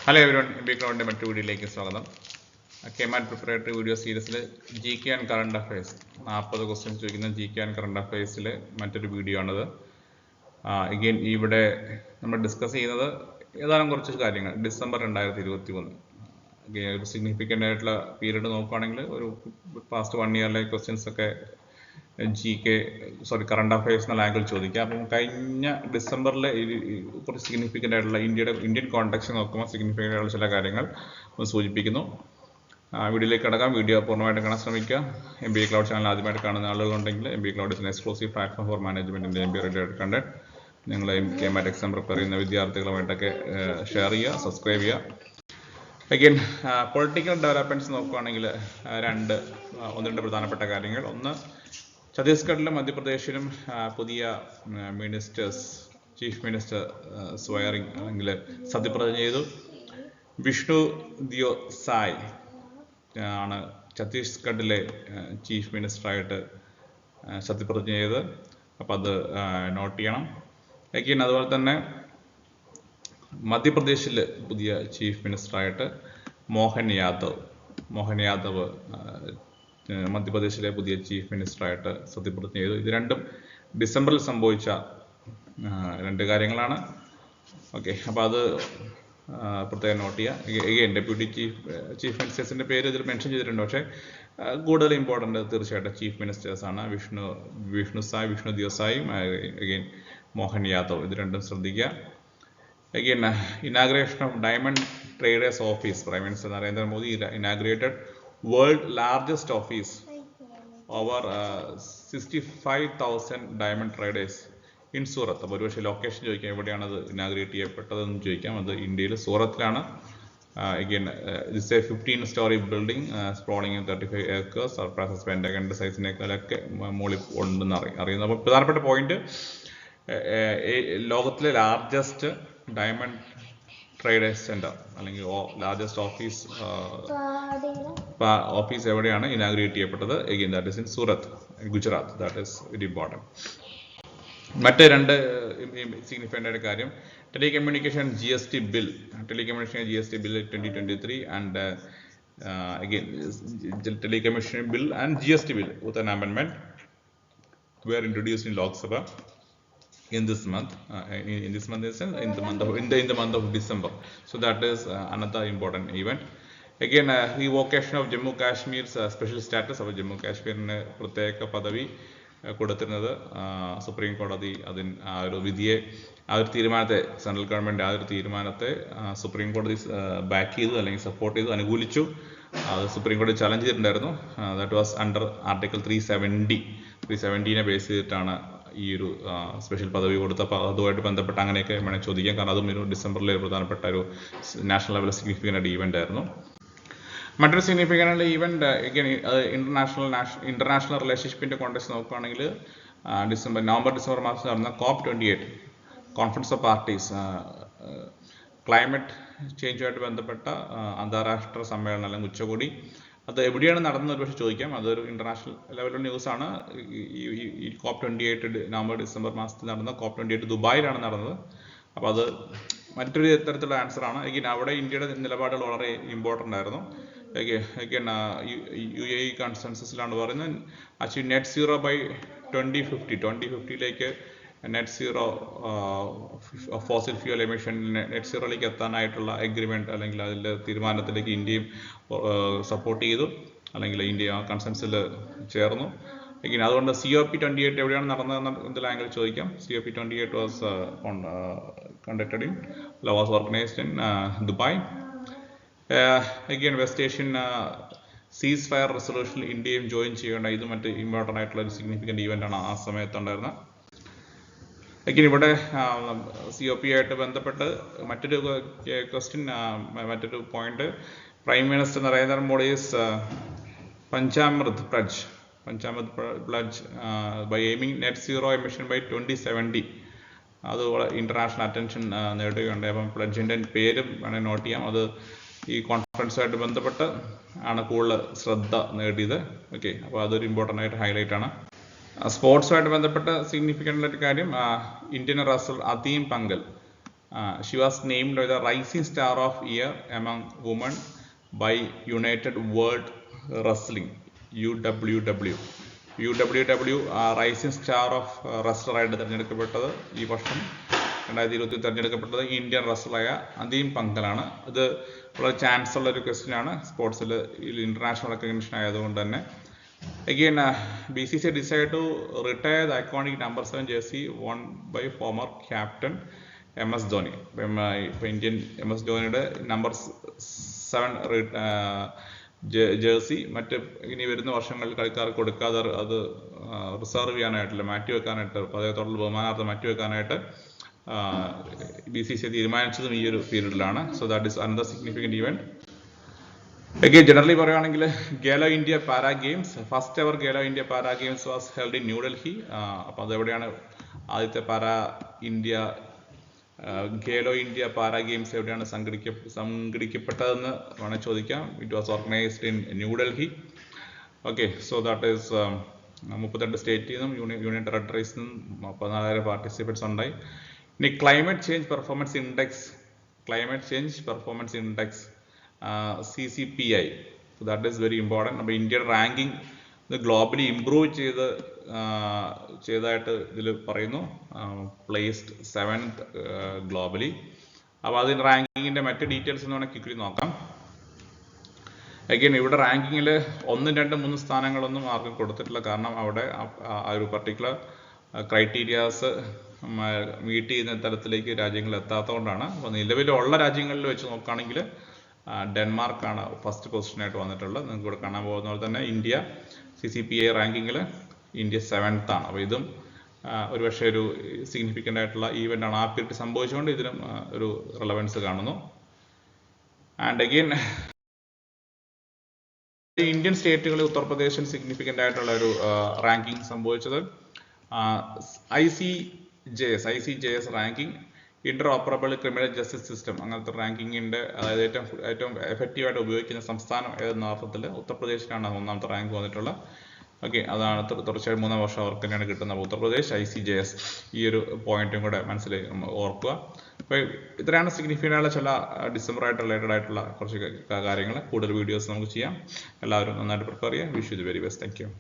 Hello everyone, MBA ക്ലൗഡിൻ്റെ മറ്റൊരു വീഡിയോയിലേക്ക് സ്വാഗതം. KMAT പ്രിപ്പറേറ്ററി വീഡിയോ സീരീസിൽ GK and current affairs 40 questions ചോദിക്കുന്ന GK ആൻഡ് കറണ്ട് അഫയേഴ്സിൽ മറ്റൊരു വീഡിയോ ആണിത്. അഗെയിൻ ഇവിടെ നമ്മൾ ഡിസ്കസ് ചെയ്യുന്നത് ഏതാനും കുറച്ച് കാര്യങ്ങൾ. ഡിസംബർ 2021 ഒരു സിഗ്നിഫിക്കൻ്റ് ആയിട്ടുള്ള പീരീഡ് നോക്കുകയാണെങ്കിൽ ഒരു പാസ്റ്റ് 1 ഇയറിലെ ക്വസ്റ്റ്യൻസ് ഒക്കെ കറണ്ട് അഫയേഴ്സ് എന്ന ലാംഗ്വേജ് ചോദിക്കാം. അപ്പം കഴിഞ്ഞ ഡിസംബറിൽ കുറച്ച് സിഗ്നിഫിക്കൻ്റ് ആയിട്ടുള്ള ഇന്ത്യൻ കോണ്ടെക്സ്റ്റ് നോക്കുമ്പോൾ സിഗ്നിഫിക്കൻ്റ് ആയിട്ടുള്ള ചില കാര്യങ്ങൾ സൂചിപ്പിക്കുന്നു. വീഡിയോയിലേക്ക് കടക്കാം. വീഡിയോ പൂർണ്ണമായിട്ട് കാണാൻ ശ്രമിക്കുക. MBA ക്ലൗഡ് ചാനൽ ആദ്യമായിട്ട് കാണുന്ന ആളുകളുണ്ടെങ്കിൽ MBA cloud is exclusive platform for മാനേജ്മെൻറ്റിൻ്റെ MBA റിലേറ്റഡ് കണ്ടന്റ് നിങ്ങൾ KMAT എക്സാം പ്രിപ്പയർ ചെയ്യുന്ന വിദ്യാർത്ഥികളുമായിട്ടൊക്കെ ഷെയർ ചെയ്യുക, സബ്സ്ക്രൈബ് ചെയ്യുക. അഗെയിൻ പൊളിറ്റിക്കൽ ഡെവലപ്മെൻറ്റ്സ് നോക്കുകയാണെങ്കിൽ ഒന്ന് രണ്ട് പ്രധാനപ്പെട്ട കാര്യങ്ങൾ. ഒന്ന്, ഛത്തീസ്ഗഡിലും മധ്യപ്രദേശിലും പുതിയ ചീഫ് മിനിസ്റ്റർ സ്വയറിംഗ് അല്ലെങ്കിൽ സത്യപ്രതിജ്ഞ ചെയ്തു. വിഷ്ണു ദിയോ സായ് ആണ് ഛത്തീസ്ഗഡിലെ ചീഫ് മിനിസ്റ്ററായിട്ട് സത്യപ്രതിജ്ഞ ചെയ്ത്. അപ്പോൾ അത് നോട്ട് ചെയ്യണം. അഗെയിൻ അതുപോലെ തന്നെ മധ്യപ്രദേശിൽ പുതിയ ചീഫ് മിനിസ്റ്ററായിട്ട് മോഹൻ യാദവ് മധ്യപ്രദേശിലെ പുതിയ ചീഫ് മിനിസ്റ്ററായിട്ട് സത്യപ്രതിജ്ഞ ചെയ്തു. ഇത് രണ്ടും ഡിസംബറിൽ സംഭവിച്ച രണ്ട് കാര്യങ്ങളാണ്. ഓക്കെ, അപ്പോൾ അത് പ്രത്യേകം നോട്ട് ചെയ്യുക. ഡെപ്യൂട്ടി ചീഫ് മിനിസ്റ്റേഴ്സിൻ്റെ പേര് ഇതിൽ മെൻഷൻ ചെയ്തിട്ടുണ്ട്, പക്ഷേ കൂടുതൽ ഇമ്പോർട്ടൻ്റ് തീർച്ചയായിട്ടും ചീഫ് മിനിസ്റ്റേഴ്സാണ്. വിഷ്ണു ദിയോ സായും അഗെയിൻ മോഹൻ യാദവ്, ഇത് രണ്ടും ശ്രദ്ധിക്കുക. Again, inauguration of Diamond Traders Office. Prime Minister Narendra Modi inaugurated world largest office. Over 65,000 diamond traders in Surat. അപ്പോൾ ഒരുപക്ഷെ ലൊക്കേഷൻ ചോദിക്കാം, എവിടെയാണ് അത് ഇനാഗ്രേറ്റ് ചെയ്യപ്പെട്ടതെന്ന് ചോദിക്കാം. അത് ഇന്ത്യയിൽ സൂറത്തിലാണ്. Again, this is a 15-story building sprawling in 35 acres. Surprises പെൻറ്റഗണിൻ്റെ സൈസിനേക്കാളൊക്കെ മുകളിൽ ഉണ്ടെന്ന് അറിയുന്നു. അപ്പോൾ പ്രധാനപ്പെട്ട പോയിന്റ്, ലോകത്തിലെ ലാർജസ്റ്റ് ഡയമണ്ട് ട്രേഡേഴ്സ് സെന്റർ അല്ലെങ്കിൽ ലാർജസ്റ്റ് ഓഫീസ് എവിടെയാണ് ഇനാഗ്രേറ്റ് ചെയ്യപ്പെട്ടത്? Again that is in Surat, Gujarat. That is very important. മറ്റ് രണ്ട് സിഗ്നിഫിക്കൻ്റ് ആയ കാര്യം, telecommunication GST bill 2023 and again telecommunication bill and GST bill with an amendment were introduced in Lok Sabha in this month in the month of December. So that is another important event. Again, revocation of Jammu Kashmir's special status. of Jammu Kashmirine പ്രത്യേക പദവി കൊടുത്തിരുന്നത് supreme കോടതി ഒരു വിധിയെ, ഒരു തീരുമാനത്തെ, central government ഒരു തീരുമാനത്തെ സുപ്രീം കോടതി ബാക്ക് ചെയ്തു അല്ലെങ്കിൽ സപ്പോർട്ട് ചെയ്തു, അനുകൂലിച്ചു. അത് സുപ്രീം കോടതി ചലഞ്ച് ചെയ്തിട്ടുണ്ടായിരുന്നു. That was under article 370 base ചെയ്തിട്ടാണ് ഈ ഒരു സ്പെഷ്യൽ പദവി കൊടുത്ത. അപ്പോൾ അതുമായിട്ട് ബന്ധപ്പെട്ട് അങ്ങനെയൊക്കെ വേണമെങ്കിൽ ചോദിക്കാം, കാരണം അതും ഒരു ഡിസംബറിലെ പ്രധാനപ്പെട്ട ഒരു നാഷണൽ ലെവലിൽ സിഗ്നിഫിക്കൻ്റ് ഈവൻ്റ് ആയിരുന്നു. മറ്റൊരു സിഗ്നിഫിക്കൻ്റ് ഈവൻ്റ് ഇന്റർനാഷണൽ റിലേഷൻഷിപ്പിൻ്റെ കോണ്ടെക്സ്റ്റ് നോക്കുകയാണെങ്കിൽ നവംബർ ഡിസംബർ മാസത്തിൽ നടന്ന COP28 conference of parties, climate ചേഞ്ചുമായിട്ട് ബന്ധപ്പെട്ട അന്താരാഷ്ട്ര സമ്മേളനം അല്ലെങ്കിൽ ഉച്ചകോടി. അത് എവിടെയാണ് നടന്നത് ഒരുപക്ഷെ ചോദിക്കാം. അതൊരു ഇന്റർനാഷണൽ ലെവലുള്ള ന്യൂസാണ്. ഈ COP28 നവംബർ ഡിസംബർ മാസത്തിൽ നടന്ന COP28 ദുബായിലാണ് നടന്നത്. അപ്പോൾ അത് മറ്റൊരു തരത്തിലുള്ള ആൻസറാണ്. അവിടെ ഇന്ത്യയുടെ നിലപാടുകൾ വളരെ ഇമ്പോർട്ടൻ്റ് ആയിരുന്നു. UAE കൺസെൻസസിലാണ് പറയുന്നത് achieve net zero by 2050 net zero fossil fuel emission net സീറോയിലേക്ക് എത്താനായിട്ടുള്ള എഗ്രിമെൻറ്റ് അല്ലെങ്കിൽ അതിൻ്റെ തീരുമാനത്തിലേക്ക് ഇന്ത്യയും സപ്പോർട്ട് ചെയ്തു, അല്ലെങ്കിൽ ഇന്ത്യ ആ കൺസെൻസിൽ ചേർന്നു. എങ്കിലും അതുകൊണ്ട് COP28 എവിടെയാണ് നടന്നതെന്ന് ഇതിൽ ചോദിക്കാം. COP28 was conducted in was organised in Dubai. Again West Asian ceasefire റെസൊല്യൂഷനിൽ ഇന്ത്യയും ജോയിൻ ചെയ്യേണ്ട, ഇത് മറ്റ് ഇമ്പോർട്ടൻ്റ് ആയിട്ടുള്ള ഒരു സിഗ്നിഫിക്കൻ്റ് ഈവൻ്റാണ് ആ സമയത്തുണ്ടായിരുന്നത്. അഗെയിൻ ഇവിടെ COP ആയിട്ട് ബന്ധപ്പെട്ട് മറ്റൊരു ക്വസ്റ്റ്യൻ, മറ്റൊരു point, prime minister Narendra Modi's Panchamrit pledge by aiming net zero emission by 2070. അത് ഇന്റർനാഷണൽ അറ്റൻഷൻ നേടുകയുണ്ടായി. അപ്പം പ്ലഡ്ജിൻ്റെ പേരും വേണമെങ്കിൽ നോട്ട് ചെയ്യാം. അത് ഈ കോൺഫറൻസുമായിട്ട് ബന്ധപ്പെട്ട് ആണ് കൂടുതൽ ശ്രദ്ധ നേടിയത്. ഓക്കെ, അപ്പോൾ അതൊരു ഇമ്പോർട്ടൻ്റ് ആയിട്ട് ഹൈലൈറ്റ് ആണ്. സ്പോർട്സുമായിട്ട് ബന്ധപ്പെട്ട സിഗ്നിഫിക്കൻ്റ് ആയിട്ട് കാര്യം, Indian wrestler Antim Panghal She was named the Rising Star of Year among women by United World Wrestling UWW. UWW rising star of റെസ്ലറായിട്ട് തിരഞ്ഞെടുക്കപ്പെട്ടത് ഈ വർഷം 2020 തിരഞ്ഞെടുക്കപ്പെട്ടത് ഇന്ത്യൻ റെസ്ലറായ അദീം പങ്കലാണ്. ഇത് വളരെ ചാൻസ് ഉള്ള ഒരു ക്വസ്റ്റ്യൻ ആണ്. സ്പോർട്സിൽ ഇന്റർനാഷണൽ റെക്കഗ്നിഷൻ ആയതുകൊണ്ട് തന്നെ. Again, BCCI decided to retire the iconic number 7 jersey worn by former captain MS Dhoni. Indian MS ധോണിയുടെ നമ്പർ 7 ജേഴ്സി മറ്റ് ഇനി വരുന്ന വർഷങ്ങളിൽ കളിക്കാർക്ക് കൊടുക്കാതെ അത് റിസർവ് ചെയ്യാനായിട്ടില്ല, മാറ്റിവെക്കാനായിട്ട്, അദ്ദേഹത്തോടുള്ള ബഹുമാനാർത്ഥം മാറ്റിവെക്കാനായിട്ട് BCCI തീരുമാനിച്ചതും ഈ ഒരു പീരീഡിലാണ്. So that is another significant event. Again, generally പറയുകയാണെങ്കിൽ Khelo India para games, first ever Khelo India para games was held in New Delhi. അപ്പോൾ അതെവിടെയാണ് ആദ്യത്തെ para India Khelo India para games എവിടെയാണ് സംഘടിക്കപ്പെട്ടതെന്ന് വേണമെങ്കിൽ ചോദിക്കാം. It was organised in New Delhi. Okay, so that is 32 സ്റ്റേറ്റിൽ നിന്നും യൂണിയൻ ടെറിട്ടറീസിൽ നിന്നും 14,000 പാർട്ടിസിപ്പൻസ് ഉണ്ടായി. ഇനി climate change performance index CCPI. So that is very important. അപ്പോൾ ഇന്ത്യയുടെ റാങ്കിങ് ഇത് ഗ്ലോബലി ഇംപ്രൂവ് ചെയ്തതായിട്ട് ഇതിൽ പറയുന്നു. Placed 7th globally. അപ്പോൾ അതിൻ്റെ റാങ്കിങ്ങിൻ്റെ മറ്റ് ഡീറ്റെയിൽസ് എന്ന് വേണമെങ്കിൽ ക്വിക്ക്ലി നോക്കാം. അഗൈൻ ഇവിടെ റാങ്കിങ്ങിൽ 1, 2, 3 സ്ഥാനങ്ങളൊന്നും ആർക്കും കൊടുത്തിട്ടില്ല. കാരണം അവിടെ ആ ഒരു പർട്ടിക്കുലർ ക്രൈറ്റീരിയാസ് മീറ്റ് ചെയ്യുന്ന തരത്തിലേക്ക് രാജ്യങ്ങൾ എത്താത്തതുകൊണ്ടാണ്. അപ്പോൾ നിലവിലുള്ള രാജ്യങ്ങളിൽ വെച്ച് നോക്കുകയാണെങ്കിൽ ഡെൻമാർക്കാണ് ഫസ്റ്റ് പൊസിഷനായിട്ട് വന്നിട്ടുള്ളത്. നിങ്ങൾക്ക് ഇവിടെ കാണാൻ പോകുന്ന പോലെ തന്നെ ഇന്ത്യ CCPI റാങ്കിങ്ങിൽ ഇന്ത്യ 7th ആണ്. അപ്പോൾ ഇതും ഒരുപക്ഷെ ഒരു സിഗ്നിഫിക്കൻ്റ് ആയിട്ടുള്ള ഈവൻ്റ് ആണ്. ആ പീരീഡ് സംഭവിച്ചുകൊണ്ട് ഇതിനും ഒരു റിലവൻസ് കാണുന്നു. ആൻഡ് അഗെയിൻ ഇന്ത്യൻ സ്റ്റേറ്റുകളിൽ ഉത്തർപ്രദേശിൽ സിഗ്നിഫിക്കൻ്റ് ആയിട്ടുള്ള ഒരു റാങ്കിങ് സംഭവിച്ചത്. ICJS ranking, Inter operable criminal justice system, അങ്ങനത്തെ റാങ്കിങ്ങിൻ്റെ, അതായത് ഏറ്റവും എഫക്റ്റീവായിട്ട് ഉപയോഗിക്കുന്ന സംസ്ഥാനം ഏതെന്ന അർത്ഥത്തിൽ ഉത്തർപ്രദേശിലാണ് 1ാമത്തെ റാങ്ക് വന്നിട്ടുള്ളത്. ഓക്കെ, അതാണ് തുടർച്ചയായി 3 വർഷം അവർക്ക് തന്നെയാണ് കിട്ടുന്നത്. ഉത്തർപ്രദേശ് ICJS ഈ ഒരു പോയിന്റും കൂടെ മനസ്സിൽ ഓർക്കുക. അപ്പോൾ ഇത്രയാണ് സിഗ്നിഫിക്കൻ്റ് ആയിട്ടുള്ള ചില ഡിസംബറായിട്ട് റിലേറ്റഡ് ആയിട്ടുള്ള കുറച്ച് കാര്യങ്ങൾ. കൂടുതൽ വീഡിയോസ് നമുക്ക് ചെയ്യാം. എല്ലാവരും നന്നായിട്ട് പ്രിപ്പയർ ചെയ്യാം. Wish you the very best. Thank you.